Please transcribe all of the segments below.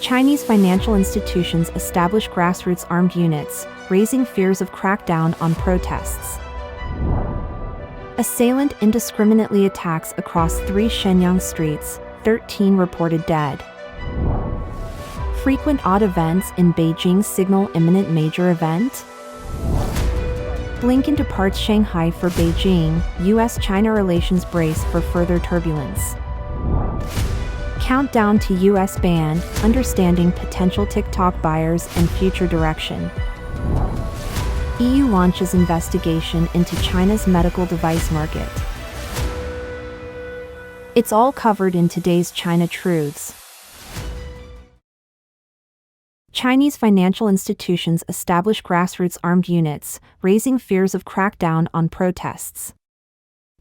Chinese financial institutions establish grassroots armed units, raising fears of crackdown on protests. Assailant indiscriminately attacks across 3 Shenyang streets, 13 reported dead. Frequent odd events in Beijing signal imminent major event? Blinken departs Shanghai for Beijing, U.S.-China relations brace for further turbulence. Countdown to U.S. ban, understanding potential TikTok buyers and future direction. EU launches investigation into China's medical device market. It's all covered in today's China Truths. Chinese financial institutions establish grassroots armed units, raising fears of crackdown on protests.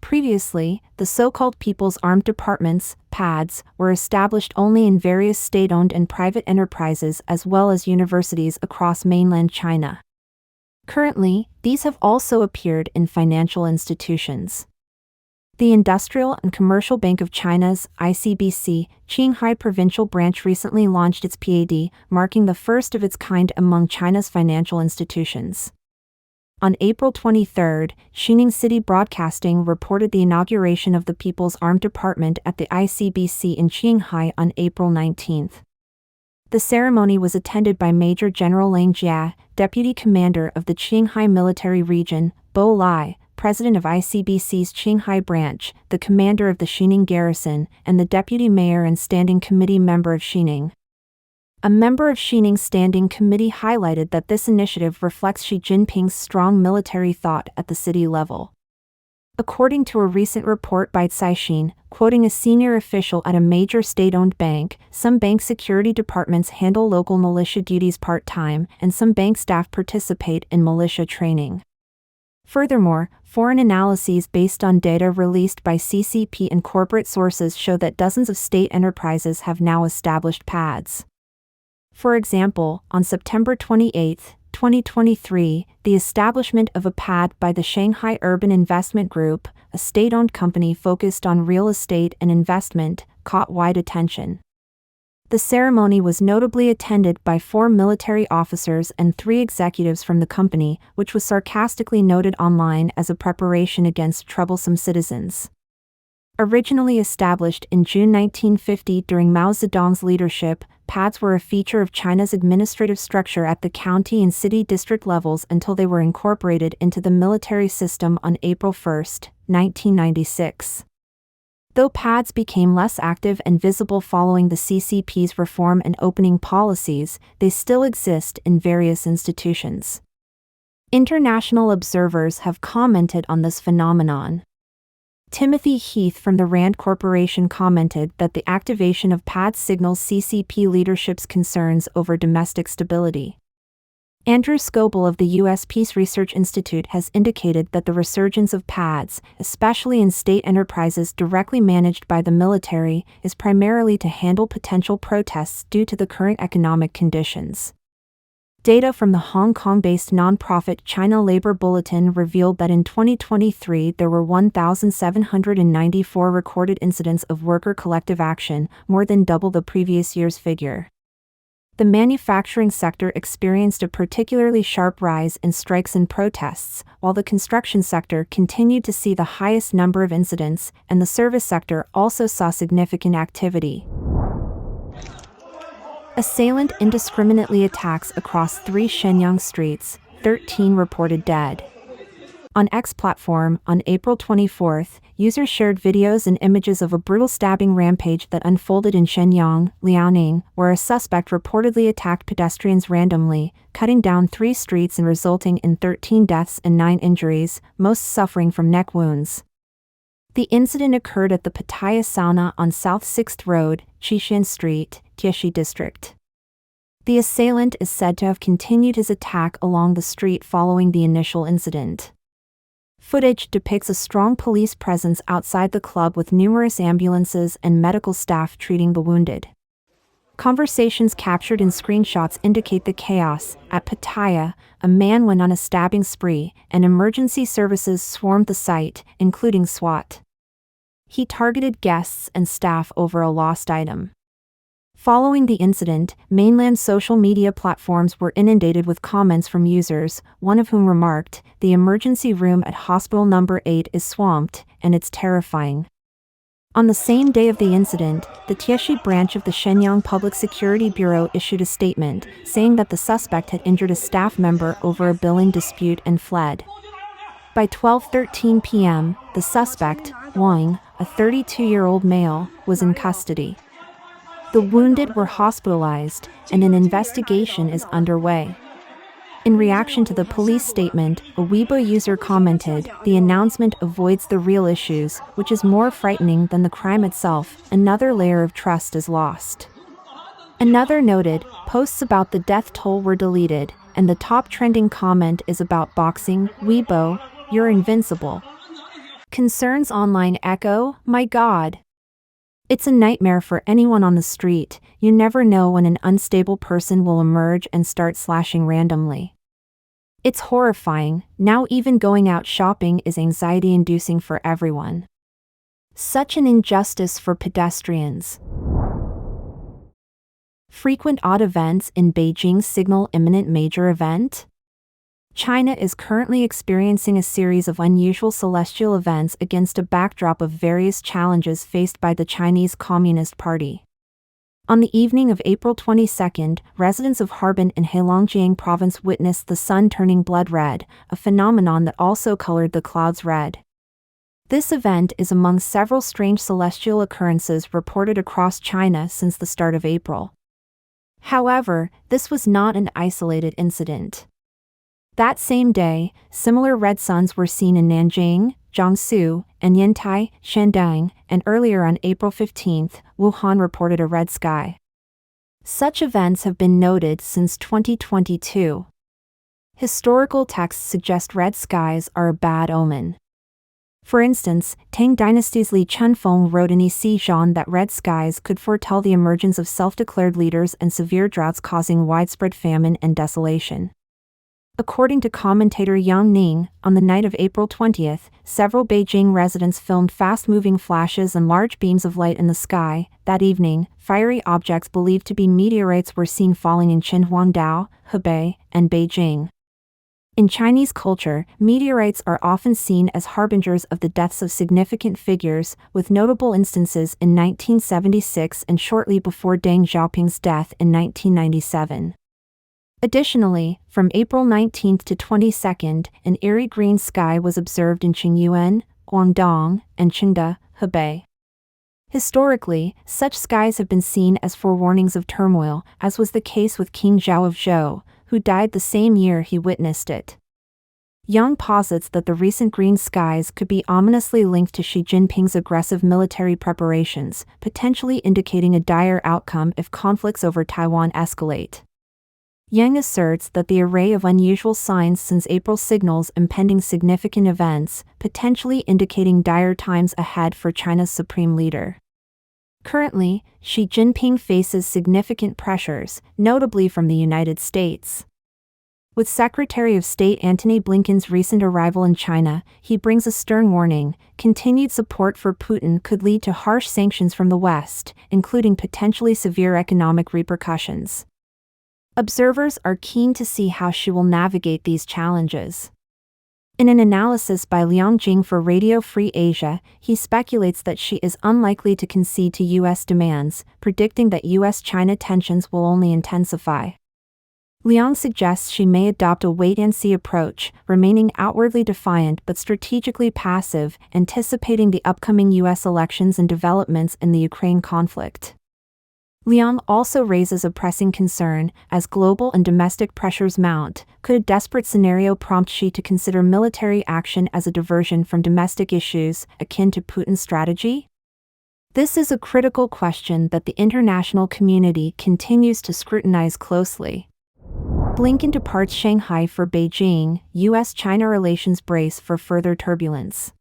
Previously, the so-called People's Armed Departments, PADs, were established only in various state-owned and private enterprises as well as universities across mainland China. Currently, these have also appeared in financial institutions. The Industrial and Commercial Bank of China's ICBC, Shanghai Provincial Branch recently launched its PAD, marking the first of its kind among China's financial institutions. On April 23, Shenyang City Broadcasting reported the inauguration of the People's Armed Department at the ICBC in Shanghai on April 19. The ceremony was attended by Major General Lang Jia, Deputy Commander of the Shanghai Military Region, Bo Lai, President of ICBC's Shanghai Branch, the Commander of the Shenyang Garrison, and the Deputy Mayor and Standing Committee member of Shenyang. A member of Shenyang's Standing Committee highlighted that this initiative reflects Xi Jinping's strong military thought at the city level. According to a recent report by Caixin, quoting a senior official at a major state-owned bank, some bank security departments handle local militia duties part-time, and some bank staff participate in militia training. Furthermore, foreign analyses based on data released by CCP and corporate sources show that dozens of state enterprises have now established PADs. For example, on September 28, 2023, the establishment of a PAD by the Shanghai Urban Investment Group, a state-owned company focused on real estate and investment, caught wide attention. The ceremony was notably attended by 4 military officers and 3 executives from the company, which was sarcastically noted online as a preparation against troublesome citizens. Originally established in June 1950 during Mao Zedong's leadership, PADs were a feature of China's administrative structure at the county and city district levels until they were incorporated into the military system on April 1, 1996. Though PADs became less active and visible following the CCP's reform and opening policies, they still exist in various institutions. International observers have commented on this phenomenon. Timothy Heath from the Rand Corporation commented that the activation of PADs signals CCP leadership's concerns over domestic stability. Andrew Scoble of the U.S. Peace Research Institute has indicated that the resurgence of PADs, especially in state enterprises directly managed by the military, is primarily to handle potential protests due to the current economic conditions. Data from the Hong Kong-based nonprofit China Labor Bulletin revealed that in 2023 there were 1,794 recorded incidents of worker collective action, more than double the previous year's figure. The manufacturing sector experienced a particularly sharp rise in strikes and protests, while the construction sector continued to see the highest number of incidents, and the service sector also saw significant activity. Assailant indiscriminately attacks across 3 Shenyang streets, 13 reported dead. On X platform, on April 24, users shared videos and images of a brutal stabbing rampage that unfolded in Shenyang, Liaoning, where a suspect reportedly attacked pedestrians randomly, cutting down 3 streets and resulting in 13 deaths and 9 injuries, most suffering from neck wounds. The incident occurred at the Pattaya Sauna on South 6th Road, Qishan Street, Tieshi District. The assailant is said to have continued his attack along the street following the initial incident. Footage depicts a strong police presence outside the club with numerous ambulances and medical staff treating the wounded. Conversations captured in screenshots indicate the chaos. At Pattaya, a man went on a stabbing spree, and emergency services swarmed the site, including SWAT. He targeted guests and staff over a lost item. Following the incident, mainland social media platforms were inundated with comments from users, one of whom remarked, "The emergency room at Hospital Number 8 is swamped, and it's terrifying." On the same day of the incident, the Tieshi branch of the Shenyang Public Security Bureau issued a statement, saying that the suspect had injured a staff member over a billing dispute and fled. By 12:13 p.m., the suspect, Wang, a 32-year-old male, was in custody. The wounded were hospitalized, and an investigation is underway. In reaction to the police statement, a Weibo user commented, "The announcement avoids the real issues, which is more frightening than the crime itself. Another layer of trust is lost." Another noted, "Posts about the death toll were deleted, and the top trending comment is about boxing. Weibo, you're invincible." Concerns online echo, "My God." It's a nightmare for anyone on the street. You never know when an unstable person will emerge and start slashing randomly. It's horrifying. Now even going out shopping is anxiety-inducing for everyone. Such an injustice for pedestrians. Frequent odd events in Beijing signal imminent major event? China is currently experiencing a series of unusual celestial events against a backdrop of various challenges faced by the Chinese Communist Party. On the evening of April 22, residents of Harbin in Heilongjiang province witnessed the sun turning blood red, a phenomenon that also colored the clouds red. This event is among several strange celestial occurrences reported across China since the start of April. However, this was not an isolated incident. That same day, similar red suns were seen in Nanjing, Jiangsu, and Yantai, Shandong, and earlier on April 15, Wuhan reported a red sky. Such events have been noted since 2022. Historical texts suggest red skies are a bad omen. For instance, Tang Dynasty's Li Chunfeng wrote in E.C. Zhan that red skies could foretell the emergence of self-declared leaders and severe droughts causing widespread famine and desolation. According to commentator Yang Ning, on the night of April 20, several Beijing residents filmed fast-moving flashes and large beams of light in the sky. That evening, fiery objects believed to be meteorites were seen falling in Qinhuangdao, Hebei, and Beijing. In Chinese culture, meteorites are often seen as harbingers of the deaths of significant figures, with notable instances in 1976 and shortly before Deng Xiaoping's death in 1997. Additionally, from April 19 to 22, an eerie green sky was observed in Qingyuan, Guangdong, and Qingde, Hebei. Historically, such skies have been seen as forewarnings of turmoil, as was the case with King Zhao of Zhou, who died the same year he witnessed it. Yang posits that the recent green skies could be ominously linked to Xi Jinping's aggressive military preparations, potentially indicating a dire outcome if conflicts over Taiwan escalate. Yang asserts that the array of unusual signs since April signals impending significant events, potentially indicating dire times ahead for China's supreme leader. Currently, Xi Jinping faces significant pressures, notably from the United States. With Secretary of State Antony Blinken's recent arrival in China, he brings a stern warning: continued support for Putin could lead to harsh sanctions from the West, including potentially severe economic repercussions. Observers are keen to see how she will navigate these challenges. In an analysis by Liang Jing for Radio Free Asia, he speculates that she is unlikely to concede to U.S. demands, predicting that U.S.-China tensions will only intensify. Liang suggests she may adopt a wait-and-see approach, remaining outwardly defiant but strategically passive, anticipating the upcoming U.S. elections and developments in the Ukraine conflict. Liang also raises a pressing concern: as global and domestic pressures mount, could a desperate scenario prompt Xi to consider military action as a diversion from domestic issues, akin to Putin's strategy? This is a critical question that the international community continues to scrutinize closely. Blinken departs Shanghai for Beijing, U.S.-China relations brace for further turbulence.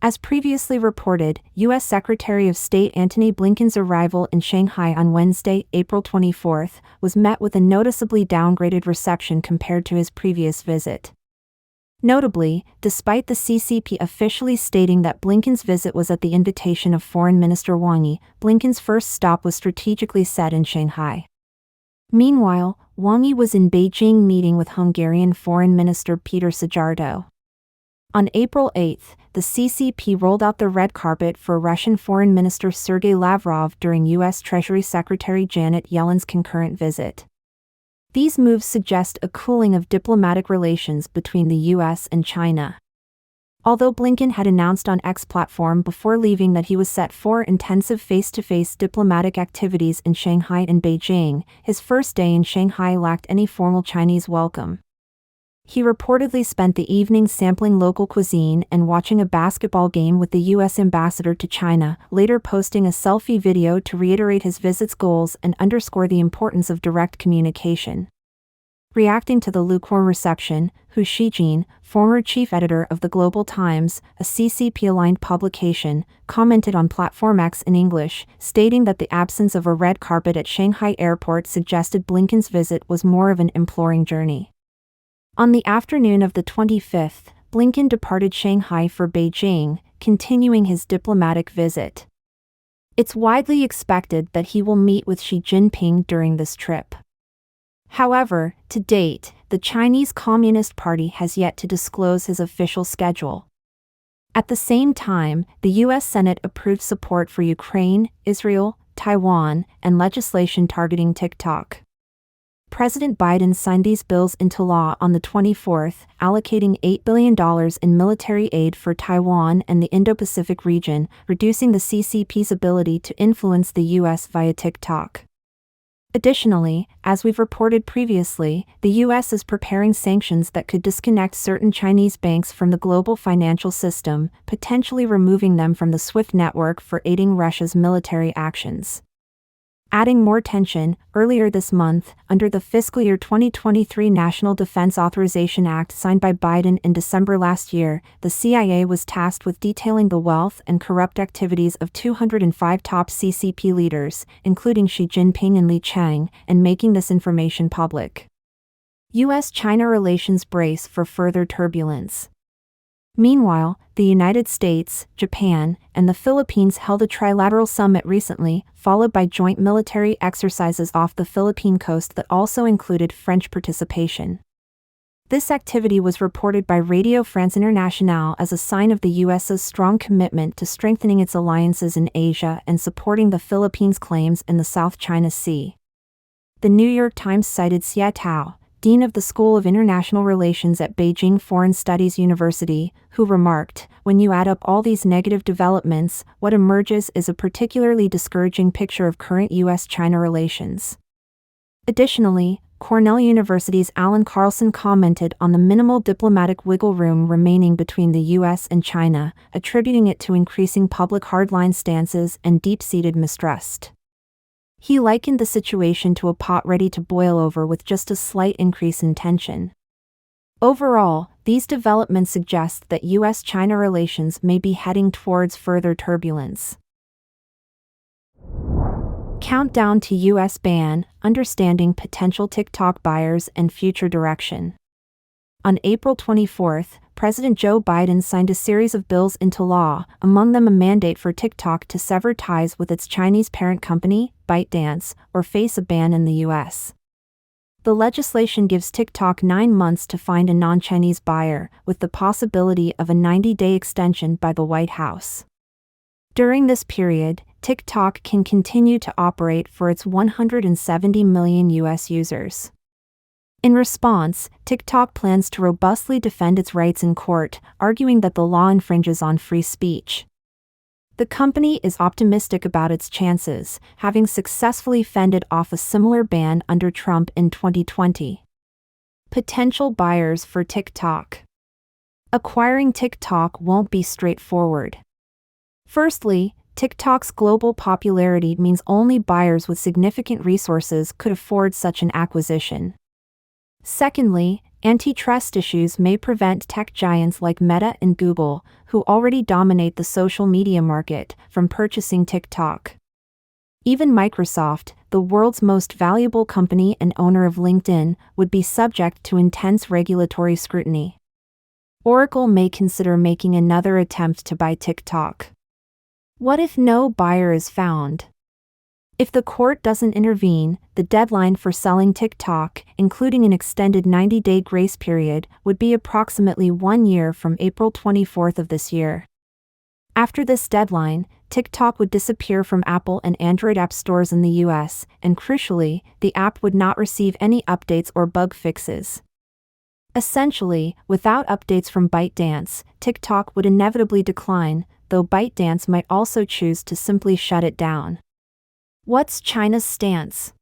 As previously reported, U.S. Secretary of State Antony Blinken's arrival in Shanghai on Wednesday, April 24, was met with a noticeably downgraded reception compared to his previous visit. Notably, despite the CCP officially stating that Blinken's visit was at the invitation of Foreign Minister Wang Yi, Blinken's first stop was strategically set in Shanghai. Meanwhile, Wang Yi was in Beijing meeting with Hungarian Foreign Minister Peter Szijjártó. On April 8, the CCP rolled out the red carpet for Russian Foreign Minister Sergei Lavrov during U.S. Treasury Secretary Janet Yellen's concurrent visit. These moves suggest a cooling of diplomatic relations between the U.S. and China. Although Blinken had announced on X platform before leaving that he was set for intensive face-to-face diplomatic activities in Shanghai and Beijing, his first day in Shanghai lacked any formal Chinese welcome. He reportedly spent the evening sampling local cuisine and watching a basketball game with the U.S. ambassador to China, later posting a selfie video to reiterate his visit's goals and underscore the importance of direct communication. Reacting to the lukewarm reception, Hu Shijin, former chief editor of the Global Times, a CCP-aligned publication, commented on Platform X in English, stating that the absence of a red carpet at Shanghai airport suggested Blinken's visit was more of an imploring journey. On the afternoon of the 25th, Blinken departed Shanghai for Beijing, continuing his diplomatic visit. It's widely expected that he will meet with Xi Jinping during this trip. However, to date, the Chinese Communist Party has yet to disclose his official schedule. At the same time, the U.S. Senate approved support for Ukraine, Israel, Taiwan, and legislation targeting TikTok. President Biden signed these bills into law on the 24th, allocating $8 billion in military aid for Taiwan and the Indo-Pacific region, reducing the CCP's ability to influence the U.S. via TikTok. Additionally, as we've reported previously, the U.S. is preparing sanctions that could disconnect certain Chinese banks from the global financial system, potentially removing them from the SWIFT network for aiding Russia's military actions. Adding more tension, earlier this month, under the fiscal year 2023 National Defense Authorization Act signed by Biden in December last year, the CIA was tasked with detailing the wealth and corrupt activities of 205 top CCP leaders, including Xi Jinping and Li Cheng, and making this information public. U.S.-China relations brace for further turbulence. Meanwhile, the United States, Japan, and the Philippines held a trilateral summit recently, followed by joint military exercises off the Philippine coast that also included French participation. This activity was reported by Radio France Internationale as a sign of the U.S.'s strong commitment to strengthening its alliances in Asia and supporting the Philippines' claims in the South China Sea. The New York Times cited Xia Tao, dean of the School of International Relations at Beijing Foreign Studies University, who remarked, "When you add up all these negative developments, what emerges is a particularly discouraging picture of current U.S.-China relations." Additionally, Cornell University's Alan Carlson commented on the minimal diplomatic wiggle room remaining between the U.S. and China, attributing it to increasing public hardline stances and deep-seated mistrust. He likened the situation to a pot ready to boil over with just a slight increase in tension. Overall, these developments suggest that U.S.-China relations may be heading towards further turbulence. Countdown to U.S. ban, understanding potential TikTok buyers and future direction. On April 24, President Joe Biden signed a series of bills into law, among them a mandate for TikTok to sever ties with its Chinese parent company, ByteDance, or face a ban in the U.S. The legislation gives TikTok 9 months to find a non-Chinese buyer, with the possibility of a 90-day extension by the White House. During this period, TikTok can continue to operate for its 170 million U.S. users. In response, TikTok plans to robustly defend its rights in court, arguing that the law infringes on free speech. The company is optimistic about its chances, having successfully fended off a similar ban under Trump in 2020. Potential buyers for TikTok. Acquiring TikTok won't be straightforward. Firstly, TikTok's global popularity means only buyers with significant resources could afford such an acquisition. Secondly, antitrust issues may prevent tech giants like Meta and Google, who already dominate the social media market, from purchasing TikTok. Even Microsoft, the world's most valuable company and owner of LinkedIn, would be subject to intense regulatory scrutiny. Oracle may consider making another attempt to buy TikTok. What if no buyer is found? If the court doesn't intervene, the deadline for selling TikTok, including an extended 90-day grace period, would be approximately 1 year from April 24th of this year. After this deadline, TikTok would disappear from Apple and Android app stores in the US, and crucially, the app would not receive any updates or bug fixes. Essentially, without updates from ByteDance, TikTok would inevitably decline, though ByteDance might also choose to simply shut it down. What's China's stance?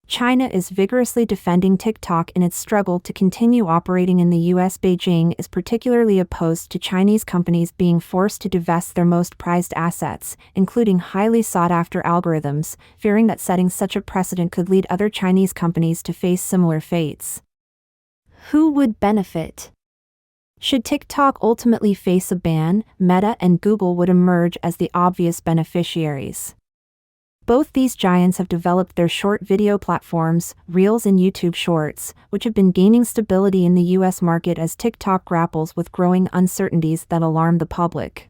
China is vigorously defending TikTok in its struggle to continue operating in the US. Beijing is particularly opposed to Chinese companies being forced to divest their most prized assets, including highly sought-after algorithms, fearing that setting such a precedent could lead other Chinese companies to face similar fates. Who would benefit? Should TikTok ultimately face a ban, Meta and Google would emerge as the obvious beneficiaries. Both these giants have developed their short video platforms, Reels and YouTube Shorts, which have been gaining stability in the US market as TikTok grapples with growing uncertainties that alarm the public.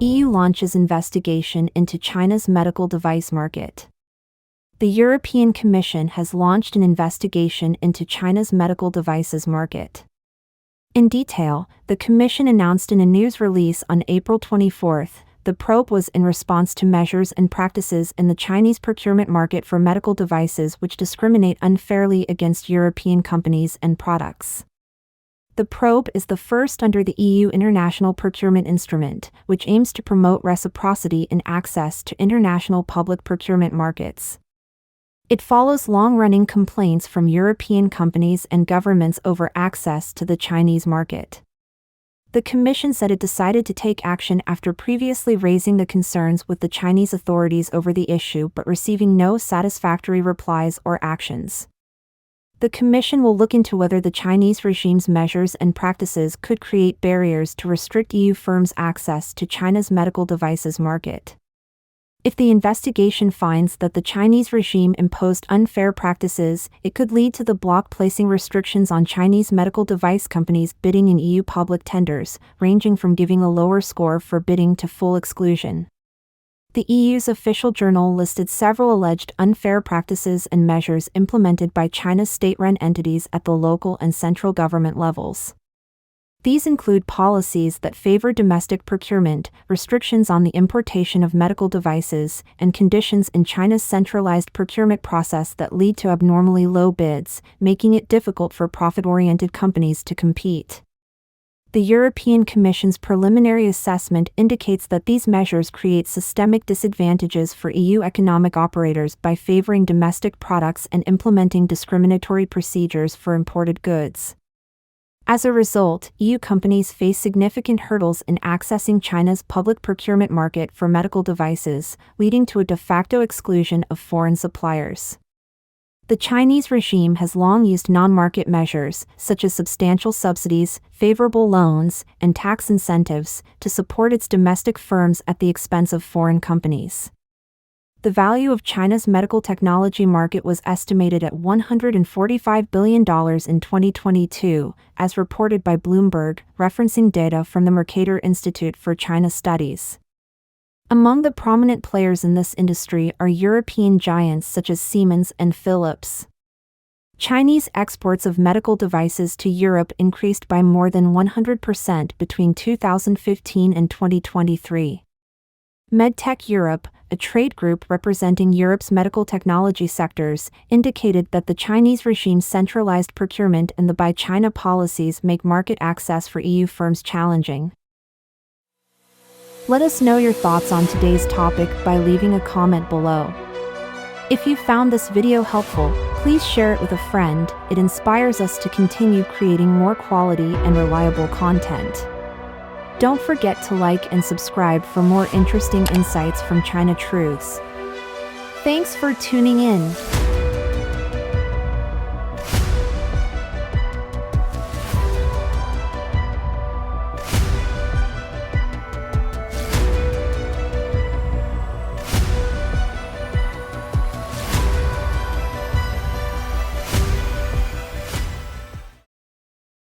EU launches investigation into China's medical device market. The European Commission has launched an investigation into China's medical devices market. In detail, the Commission announced in a news release on April 24th, the probe was in response to measures and practices in the Chinese procurement market for medical devices which discriminate unfairly against European companies and products. The probe is the first under the EU International Procurement Instrument, which aims to promote reciprocity in access to international public procurement markets. It follows long-running complaints from European companies and governments over access to the Chinese market. The Commission said it decided to take action after previously raising the concerns with the Chinese authorities over the issue but receiving no satisfactory replies or actions. The Commission will look into whether the Chinese regime's measures and practices could create barriers to restrict EU firms' access to China's medical devices market. If the investigation finds that the Chinese regime imposed unfair practices, it could lead to the bloc placing restrictions on Chinese medical device companies bidding in EU public tenders, ranging from giving a lower score for bidding to full exclusion. The EU's official journal listed several alleged unfair practices and measures implemented by China's state-run entities at the local and central government levels. These include policies that favor domestic procurement, restrictions on the importation of medical devices, and conditions in China's centralized procurement process that lead to abnormally low bids, making it difficult for profit-oriented companies to compete. The European Commission's preliminary assessment indicates that these measures create systemic disadvantages for EU economic operators by favoring domestic products and implementing discriminatory procedures for imported goods. As a result, EU companies face significant hurdles in accessing China's public procurement market for medical devices, leading to a de facto exclusion of foreign suppliers. The Chinese regime has long used non-market measures, such as substantial subsidies, favorable loans, and tax incentives, to support its domestic firms at the expense of foreign companies. The value of China's medical technology market was estimated at $145 billion in 2022, as reported by Bloomberg, referencing data from the Mercator Institute for China Studies. Among the prominent players in this industry are European giants such as Siemens and Philips. Chinese exports of medical devices to Europe increased by more than 100% between 2015 and 2023. MedTech Europe, a trade group representing Europe's medical technology sectors, indicated that the Chinese regime's centralized procurement and the Buy China policies make market access for EU firms challenging. Let us know your thoughts on today's topic by leaving a comment below. If you found this video helpful, please share it with a friend. It inspires us to continue creating more quality and reliable content. Don't forget to like and subscribe for more interesting insights from China Truths. Thanks for tuning in.